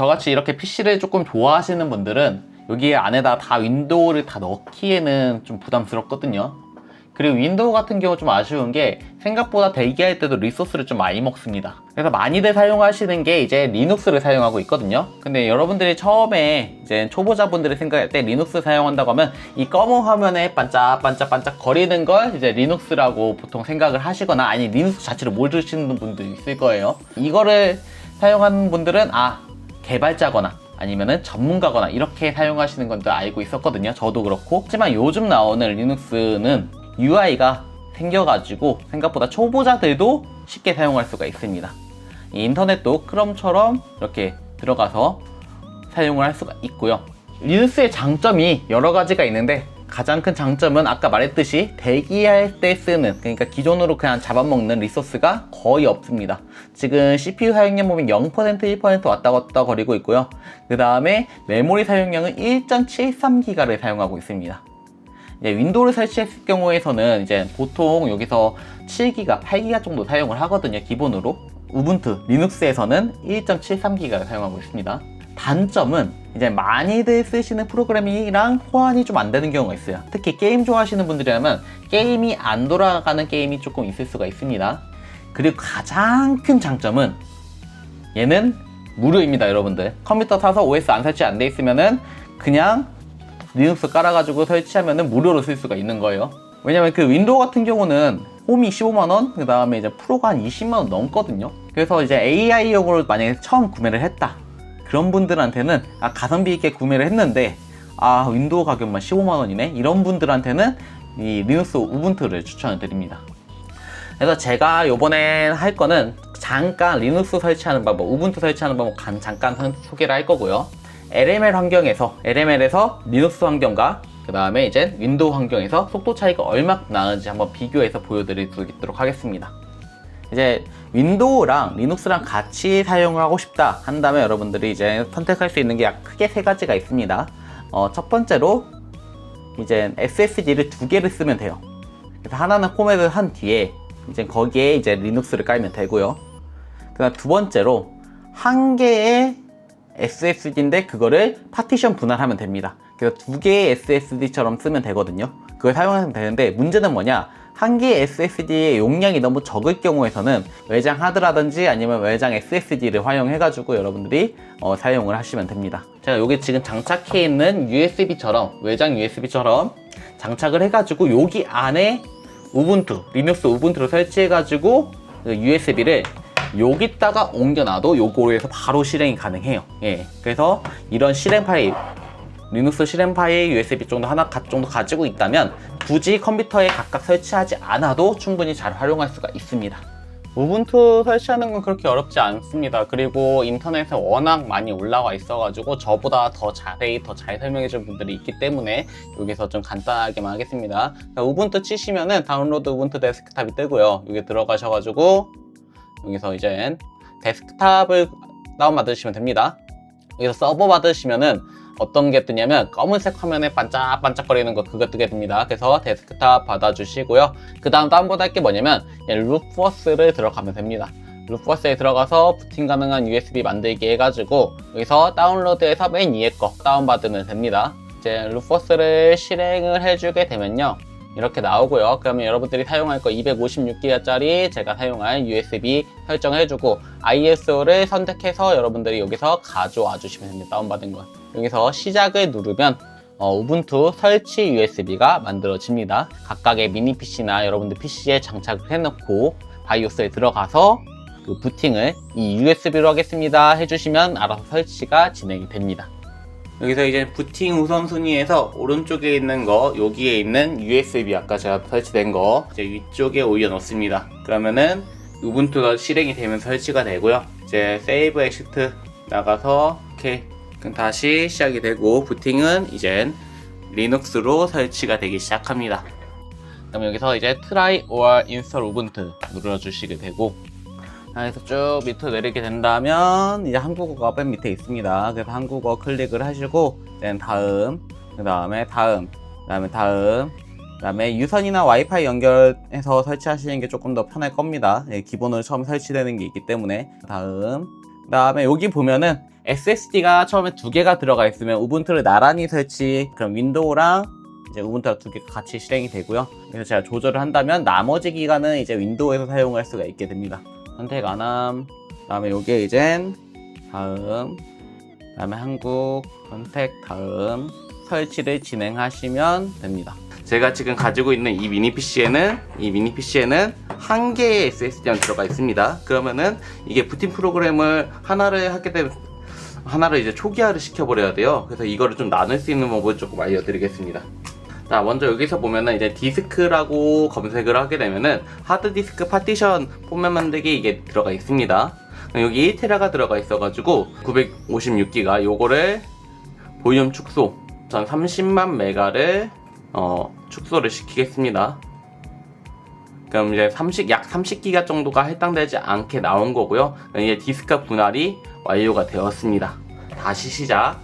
저같이 이렇게 PC를 조금 좋아하시는 분들은 여기 안에다 다 윈도우를 다 넣기에는 좀 부담스럽거든요. 그리고 윈도우 같은 경우 좀 아쉬운 게 생각보다 대기할 때도 리소스를 좀 많이 먹습니다. 그래서 많이들 사용하시는 게 이제 리눅스를 사용하고 있거든요. 근데 여러분들이 처음에 이제 초보자분들이 생각할 때 리눅스 사용한다고 하면 이 검은 화면에 반짝반짝반짝 거리는 걸 이제 리눅스라고 보통 생각을 하시거나 아니 리눅스 자체를 모르시는 분도 있을 거예요. 이거를 사용하는 분들은 개발자거나 아니면은 전문가거나 이렇게 사용하시는 건도 알고 있었거든요. 저도 그렇고. 하지만 요즘 나오는 리눅스는 UI가 생겨가지고 생각보다 초보자들도 쉽게 사용할 수가 있습니다. 이 인터넷도 크롬처럼 이렇게 들어가서 사용을 할 수가 있고요. 리눅스의 장점이 여러 가지가 있는데 가장 큰 장점은 아까 말했듯이 대기할 때 쓰는, 그러니까 기존으로 그냥 잡아먹는 리소스가 거의 없습니다. 지금 CPU 사용량 보면 0%, 1% 왔다 갔다 거리고 있고요. 그 다음에 메모리 사용량은 1.73기가를 사용하고 있습니다. 이제 윈도우를 설치했을 경우에서는 이제 보통 여기서 7기가, 8기가 정도 사용을 하거든요. 기본으로. 우분투, 리눅스에서는 1.73기가를 사용하고 있습니다. 단점은 이제 많이들 쓰시는 프로그램이랑 호환이 좀 안 되는 경우가 있어요. 특히 게임 좋아하시는 분들이라면 게임이 안 돌아가는 게임이 조금 있을 수가 있습니다. 그리고 가장 큰 장점은 얘는 무료입니다, 여러분들. 컴퓨터 사서 OS 안 설치 안 돼 있으면은 그냥 리눅스 깔아가지고 설치하면은 무료로 쓸 수가 있는 거예요. 왜냐면 그 윈도우 같은 경우는 홈이 15만원, 그 다음에 이제 프로가 한 20만원 넘거든요. 그래서 이제 AI용으로 만약에 처음 구매를 했다, 그런 분들한테는 가성비 있게 구매를 했는데 윈도우 가격만 15만원이네, 이런 분들한테는 이 리눅스 우분투를 추천을 드립니다. 그래서 제가 요번에 할 거는 잠깐 리눅스 설치하는 방법, 우분투 설치하는 방법 잠깐 소개를 할 거고요. LML에서 리눅스 환경과 그 다음에 이제 윈도우 환경에서 속도 차이가 얼마나 나는지 한번 비교해서 보여드릴 수 있도록 하겠습니다. 이제 윈도우랑 리눅스랑 같이 사용을 하고 싶다 한다면 여러분들이 이제 선택할 수 있는 게 크게 세 가지가 있습니다. 첫 번째로 이제 SSD를 두 개를 쓰면 돼요. 그래서 하나는 포맷을 한 뒤에 이제 거기에 이제 리눅스를 깔면 되고요. 그다음 두 번째로 한 개의 SSD인데 그거를 파티션 분할하면 됩니다. 그래서 두 개의 SSD처럼 쓰면 되거든요. 그걸 사용하면 되는데 문제는 뭐냐? 한 개의 SSD의 용량이 너무 적을 경우에서는 외장 하드라든지 아니면 외장 SSD를 활용해가지고 여러분들이 사용을 하시면 됩니다. 제가 여기 지금 장착해 있는 USB처럼, 외장 USB처럼 장착을 해가지고 여기 안에 우분투, 리눅스 우분투를 설치해가지고 그 USB를 여기다가 옮겨놔도 요거에서 바로 실행이 가능해요. 그래서 이런 실행 파일, 리눅스 실행 파일 USB 정도 하나 정도 가지고 있다면 굳이 컴퓨터에 각각 설치하지 않아도 충분히 잘 활용할 수가 있습니다. 우분투 설치하는 건 그렇게 어렵지 않습니다. 그리고 인터넷에 워낙 많이 올라와 있어가지고 저보다 더 자세히 더 잘 설명해 준 분들이 있기 때문에 여기서 좀 간단하게만 하겠습니다. 우분투 치시면은 다운로드 우분투 데스크탑이 뜨고요. 여기 들어가셔가지고 여기서 이제 데스크탑을 다운받으시면 됩니다. 여기서 서버 받으시면은 어떤 게 뜨냐면 검은색 화면에 반짝반짝거리는 거, 그거 뜨게 됩니다. 그래서 데스크탑 받아주시고요. 그 다음 다운받을 게 뭐냐면 루프워스를 들어가면 됩니다. 루프워스에 들어가서 부팅 가능한 USB 만들기 해가지고 여기서 다운로드해서 맨 위에 거 다운받으면 됩니다. 이제 루프워스를 실행을 해주게 되면요, 이렇게 나오고요. 그러면 여러분들이 사용할 거 256기가짜리 제가 사용할 USB 설정해주고 ISO를 선택해서 여러분들이 여기서 가져와 주시면 됩니다. 다운받은 거. 여기서 시작을 누르면 우분투 설치 USB가 만들어집니다. 각각의 미니 PC나 여러분들 PC에 장착을 해놓고 바이오스에 들어가서 그 부팅을 이 USB로 하겠습니다 해주시면 알아서 설치가 진행이 됩니다. 여기서 이제 부팅 우선순위에서 오른쪽에 있는 거, 여기에 있는 USB 아까 제가 설치된 거 이제 위쪽에 올려놓습니다. 그러면은 우분투가 실행이 되면서 설치가 되고요. 이제 세이브 엑시트 나가서 오케이, 그럼 다시 시작이 되고 부팅은 이제 리눅스로 설치가 되기 시작합니다. 그럼 여기서 이제 Try or Install Ubuntu 눌러주시게 되고, 그래서 쭉 밑으로 내리게 된다면 이제 한국어가 맨 밑에 있습니다. 그래서 한국어 클릭을 하시고 다음, 그 다음에 유선이나 와이파이 연결해서 설치하시는 게 조금 더 편할 겁니다. 기본으로 처음 설치되는 게 있기 때문에. 그 다음에 여기 보면은 SSD가 처음에 2개가 들어가 있으면 우분투를 나란히 설치, 그럼 윈도우랑 이제 우분투가 2개가 같이 실행이 되고요. 그래서 제가 조절을 한다면 나머지 기간은 이제 윈도우에서 사용할 수가 있게 됩니다. 선택 안함. 다음에 요게 이젠 다음, 다음에 한국 선택 다음 설치를 진행하시면 됩니다. 제가 지금 가지고 있는 이 미니 PC에는 1개의 SSD만 들어가 있습니다. 그러면은 이게 부팅 프로그램을 하나를 하게 되면 하나를 이제 초기화를 시켜버려야 돼요. 그래서 이거를 좀 나눌 수 있는 방법을 조금 알려드리겠습니다. 자, 먼저 여기서 보면은 이제 디스크라고 검색을 하게 되면은 하드디스크 파티션 포맷 만들기 이게 들어가 있습니다. 여기 1TB가 들어가 있어가지고 956기가 요거를 볼륨 축소 전 30만 메가를 축소를 시키겠습니다. 그럼 이제 약 30기가 정도가 해당되지 않게 나온 거고요. 이제 디스크 분할이 완료가 되었습니다. 다시 시작.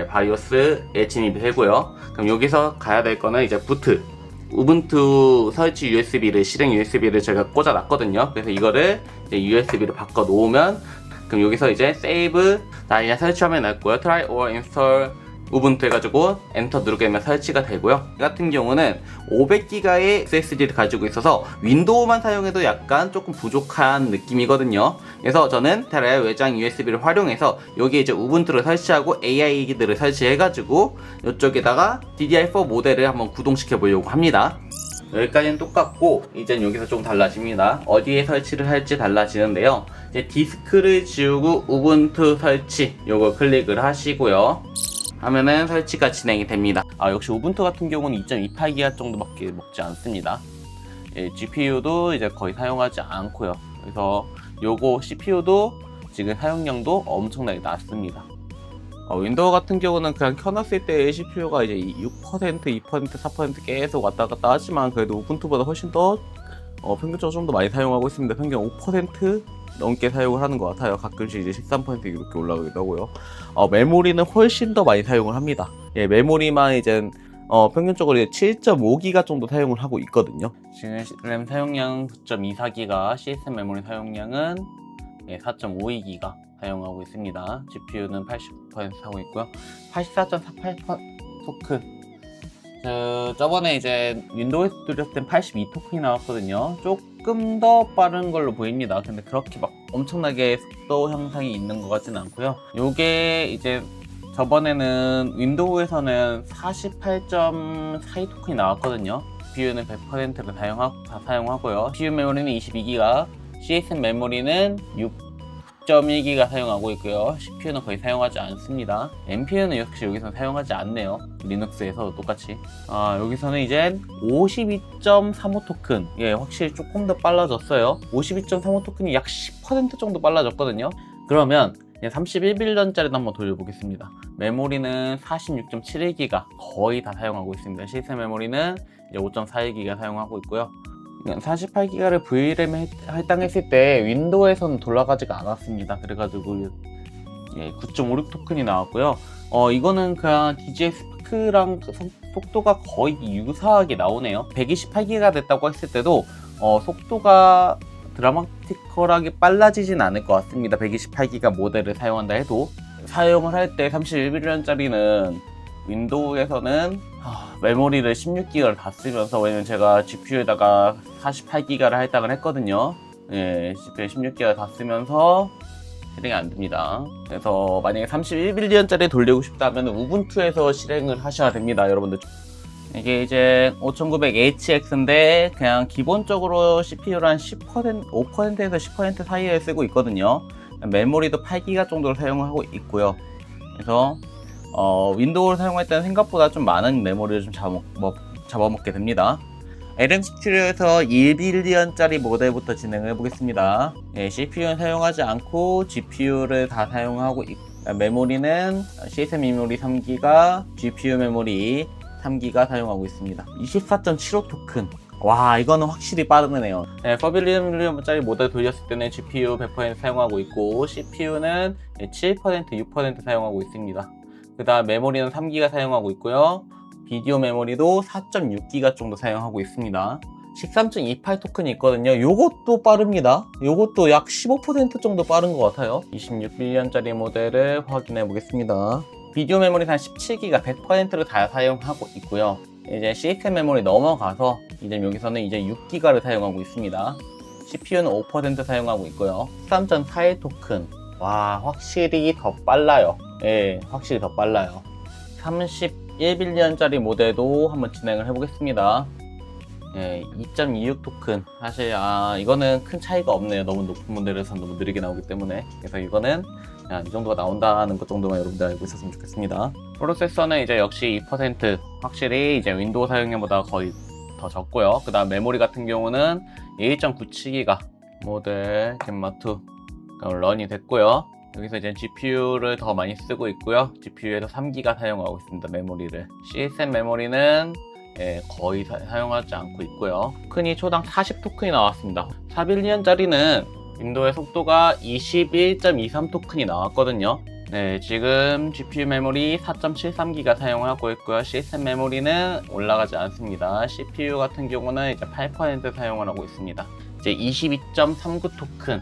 바이오스에 진입이 되고요. 그럼 여기서 가야 될 거는 이제 부트. 우분투 설치 USB를 실행 USB를 제가 꽂아 놨거든요. 그래서 이거를 이제 USB로 바꿔 놓으면 그럼 여기서 이제 save 이제 설치하면 놨고요. try or install 우분투 해가지고 엔터 누르게 되면 설치가 되고요. 이 같은 경우는 500기가의 SSD를 가지고 있어서 윈도우만 사용해도 약간 조금 부족한 느낌이거든요. 그래서 저는 테라의 외장 USB를 활용해서 여기에 이제 우분투를 설치하고 AI들을 설치해가지고 이쪽에다가 DDR4 모델을 한번 구동시켜 보려고 합니다. 여기까지는 똑같고 이젠 여기서 좀 달라집니다. 어디에 설치를 할지 달라지는데요. 이제 디스크를 지우고 우분투 설치 요거 클릭을 하시고요. 하면은 설치가 진행이 됩니다. 역시 우분투 같은 경우는 2.28기가 정도밖에 먹지 않습니다. GPU도 이제 거의 사용하지 않고요. 그래서 요거 CPU도 지금 사용량도 엄청나게 낮습니다. 윈도우 같은 경우는 그냥 켜놨을 때 CPU가 이제 6%, 2%, 4% 계속 왔다 갔다 하지만 그래도 우분투보다 훨씬 더 평균적으로 좀 더 많이 사용하고 있습니다. 평균 5% 넘게 사용을 하는 것 같아요. 가끔씩 이제 13% 이렇게 올라가기도 하고요. 메모리는 훨씬 더 많이 사용을 합니다. 메모리만 이제 평균적으로 7.5기가 정도 사용을 하고 있거든요. 지금 램 사용량 9.24기가, CSM 메모리 사용량은 4.52기가 사용하고 있습니다. GPU는 80% 사용하고 있고요. 84.48 토큰. 저번에 이제 윈도우에서 뚫렸을 땐 82토큰이 나왔거든요. 조금 더 빠른 걸로 보입니다. 근데 그렇게 막 엄청나게 속도 향상이 있는 것 같지는 않고요. 요게 이제 저번에는 윈도우에서는 48.42 토큰이 나왔거든요. GPU는 100%를 사용하고요. CPU 메모리는 22기가, CSM 메모리는 6.1기가 사용하고 있고요. CPU는 거의 사용하지 않습니다. NPU는 역시 여기서 사용하지 않네요. 리눅스에서도 똑같이. 여기서는 이제 52.35 토큰. 확실히 조금 더 빨라졌어요. 52.35 토큰이 약 10% 정도 빨라졌거든요. 그러면 31빌런짜리도 한번 돌려보겠습니다. 메모리는 46.71기가 거의 다 사용하고 있습니다. 시스템 메모리는 이제 5.41기가 사용하고 있고요. 48기가를 VRAM에 할당했을 때 윈도우에서는 돌아가지가 않았습니다. 그래가지고 9.56 토큰이 나왔고요. 이거는 그냥 DGX 스파크랑 속도가 거의 유사하게 나오네요. 128기가 됐다고 했을 때도 속도가 드라마티컬하게 빨라지진 않을 것 같습니다. 128기가 모델을 사용한다 해도 사용을 할 때 31빌런짜리는 윈도우에서는 메모리를 16기가를 다 쓰면서, 왜냐면 제가 GPU에다가 48기가를 할당을 했거든요. GPU에 16기가 다 쓰면서 실행이 안 됩니다. 그래서 만약에 31빌리언짜리 돌리고 싶다면 우분투에서 실행을 하셔야 됩니다, 여러분들. 이게 이제 5900HX인데 그냥 기본적으로 CPU를 한 5%에서 10% 사이에 쓰고 있거든요. 메모리도 8기가 정도를 사용하고 있고요. 그래서 윈도우를 사용할 때는 생각보다 좀 많은 메모리를 좀 잡아먹게 됩니다. LM 스튜디오에서 1빌리언짜리 모델부터 진행을 해보겠습니다. CPU는 사용하지 않고 GPU를 다 사용하고 메모리는 CSM 메모리 3기가, GPU 메모리 3기가 사용하고 있습니다. 24.75 토큰. 와, 이거는 확실히 빠르네요. 4빌리언짜리 모델 돌렸을 때는 GPU 100% 사용하고 있고 CPU는 7%, 6% 사용하고 있습니다. 그 다음 메모리는 3기가 사용하고 있고요. 비디오 메모리도 4.6기가 정도 사용하고 있습니다. 13.28 토큰이 있거든요. 요것도 빠릅니다. 요것도 약 15% 정도 빠른 것 같아요. 26빌리언짜리 모델을 확인해 보겠습니다. 비디오 메모리는 한 17기가 100%를 다 사용하고 있고요. 이제 시스템 메모리 넘어가서 이제 여기서는 이제 6기가를 사용하고 있습니다. CPU는 5% 사용하고 있고요. 13.41 토큰. 와, 확실히 더 빨라요. 예, 확실히 더 빨라요. 31빌리언짜리 모델도 한번 진행을 해보겠습니다. 예, 2.26 토큰. 사실 이거는 큰 차이가 없네요. 너무 높은 모델에서 너무 느리게 나오기 때문에. 그래서 이거는 그냥 이 정도가 나온다는 것 정도만 여러분들 알고 있었으면 좋겠습니다. 프로세서는 이제 역시 2% 확실히 이제 윈도우 사용량보다 거의 더 적고요. 그 다음 메모리 같은 경우는 1.97기가 모델 겜마2 런이 됐고요. 여기서 이제 GPU를 더 많이 쓰고 있고요. GPU에서 3기가 사용하고 있습니다. 메모리를. CSM 메모리는 거의 사용하지 않고 있고요. 토큰이 초당 40 토큰이 나왔습니다. 4빌리언짜리는 윈도우의 속도가 21.23 토큰이 나왔거든요. 네, 지금 GPU 메모리 4.73기가 사용하고 있고요. CSM 메모리는 올라가지 않습니다. CPU 같은 경우는 이제 8% 사용을 하고 있습니다. 이제 22.39 토큰.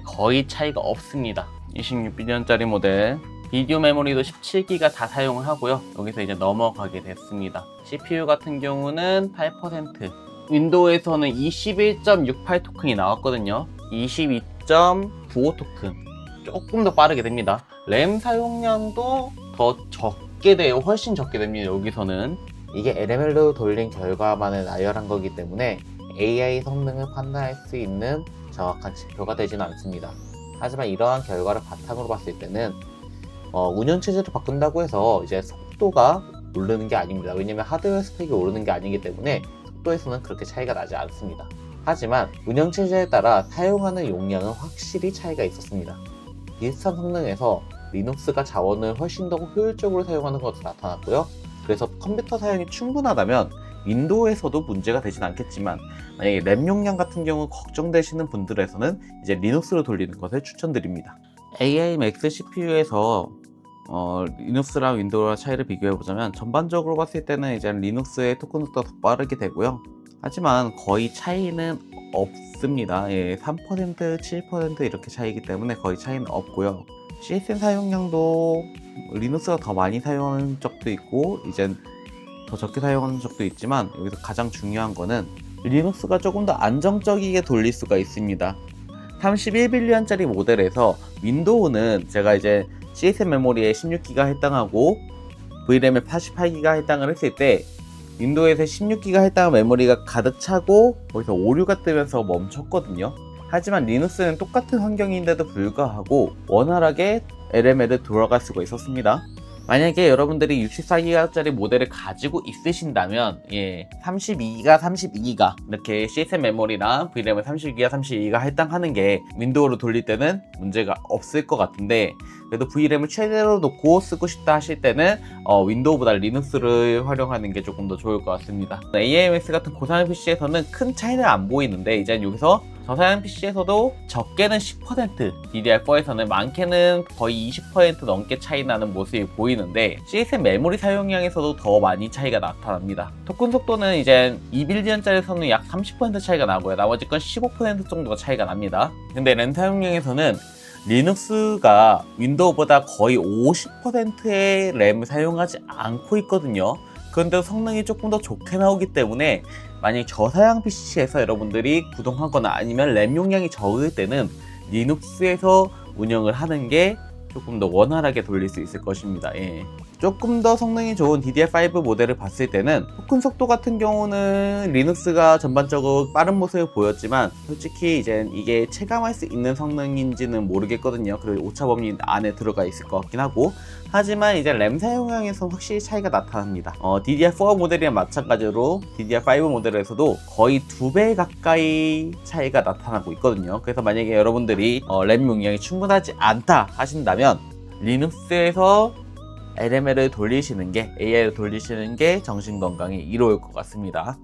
거의 차이가 없습니다. 26빌리언짜리 모델. 비디오 메모리도 17기가 다 사용을 하고요. 여기서 이제 넘어가게 됐습니다. CPU 같은 경우는 8%. 윈도우에서는 21.68 토큰이 나왔거든요. 22.95 토큰. 조금 더 빠르게 됩니다. 램 사용량도 더 적게 돼요. 훨씬 적게 됩니다. 여기서는. 이게 LML로 돌린 결과만을 나열한 거기 때문에 AI 성능을 판단할 수 있는 정확한 지표가 되지는 않습니다. 하지만 이러한 결과를 바탕으로 봤을 때는 운영체제를 바꾼다고 해서 이제 속도가 오르는 게 아닙니다. 왜냐면 하드웨어 스펙이 오르는 게 아니기 때문에 속도에서는 그렇게 차이가 나지 않습니다. 하지만 운영체제에 따라 사용하는 용량은 확실히 차이가 있었습니다. 비슷한 성능에서 리눅스가 자원을 훨씬 더 효율적으로 사용하는 것도 나타났고요. 그래서 컴퓨터 사용이 충분하다면 윈도우에서도 문제가 되진 않겠지만 만약에 램 용량 같은 경우 걱정되시는 분들에서는 이제 리눅스로 돌리는 것을 추천드립니다. AI Max CPU에서 리눅스랑 윈도우랑 차이를 비교해보자면 전반적으로 봤을 때는 이제 리눅스의 토큰 속도가 더 빠르게 되고요. 하지만 거의 차이는 없습니다. 3%, 7% 이렇게 차이기 때문에 거의 차이는 없고요. CSM 사용량도 리눅스가 더 많이 사용하는 적도 있고 이젠 더 적게 사용하는 적도 있지만 여기서 가장 중요한 거는 리눅스가 조금 더 안정적이게 돌릴 수가 있습니다. 31빌리언짜리 모델에서 윈도우는 제가 이제 CSM 메모리에 16기가 해당하고 VRAM에 88기가 해당을 했을 때 윈도우에서 16기가 해당한 메모리가 가득 차고 거기서 오류가 뜨면서 멈췄거든요. 하지만 리눅스는 똑같은 환경인데도 불구하고 원활하게 LML을 돌아갈 수가 있었습니다. 만약에 여러분들이 64기가짜리 모델을 가지고 있으신다면 32기가, 32기가 이렇게 CSM 메모리랑 VRAM을 32기가, 32기가 해당하는 게 윈도우로 돌릴 때는 문제가 없을 것 같은데 그래도 VRAM을 최대로 놓고 쓰고 싶다 하실 때는 윈도우보다 리눅스를 활용하는 게 조금 더 좋을 것 같습니다. AMS 같은 고사양 PC에서는 큰 차이는 안 보이는데 이제 여기서 저사양 PC에서도 적게는 10%, DDR4에서는 많게는 거의 20% 넘게 차이 나는 모습이 보이는데 CSM 메모리 사용량에서도 더 많이 차이가 나타납니다. 토큰 속도는 이제 2빌리언짜리에서는 약 30% 차이가 나고요. 나머지 건 15% 정도가 차이가 납니다. 근데 램 사용량에서는 리눅스가 윈도우보다 거의 50%의 램을 사용하지 않고 있거든요. 그런데 성능이 조금 더 좋게 나오기 때문에 만약 저사양 PC에서 여러분들이 구동하거나 아니면 램 용량이 적을 때는 리눅스에서 운영을 하는 게 조금 더 원활하게 돌릴 수 있을 것입니다. 조금 더 성능이 좋은 DDR5 모델을 봤을 때는 토큰 속도 같은 경우는 리눅스가 전반적으로 빠른 모습을 보였지만 솔직히 이제 이게 체감할 수 있는 성능인지는 모르겠거든요. 그리고 오차범위 안에 들어가 있을 것 같긴 하고 하지만 이제 램 사용량에서 확실히 차이가 나타납니다. DDR4 모델이랑 마찬가지로 DDR5 모델에서도 거의 2배 가까이 차이가 나타나고 있거든요. 그래서 만약에 여러분들이 램 용량이 충분하지 않다 하신다면 리눅스에서 LML을 돌리시는 게 AI를 돌리시는 게 정신건강에 이로울 것 같습니다.